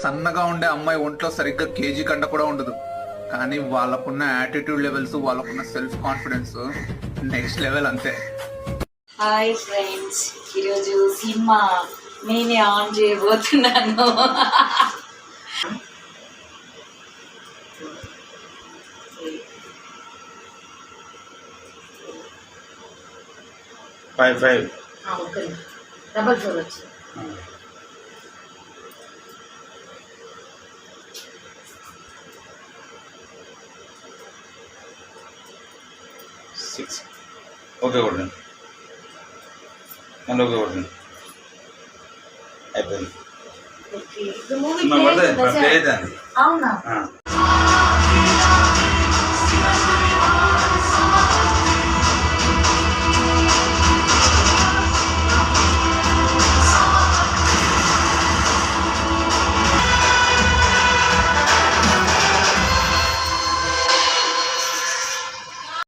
సన్నగా ఉండే అమ్మాయి ఒంట్లో సరిగ్గా కేజీ కంట కూడా ఉండదు, కానీ వాళ్ళకున్న యాటిట్యూడ్ లెవెల్స్, వాళ్ళకున్న సెల్ఫ్ కాన్ఫిడెన్స్ నెక్స్ట్ లెవెల్ అంతే. హాయ్ ఫ్రెండ్స్, ఈరోజు సినిమా నేనే ఆన్ చేయబోతున్నాను. ఓకే, డబల్ 4 వచ్చి ఓకే కొట్టండి, మళ్ళీ ఓకే కొట్టండి, అయిపోయింది. అవునా?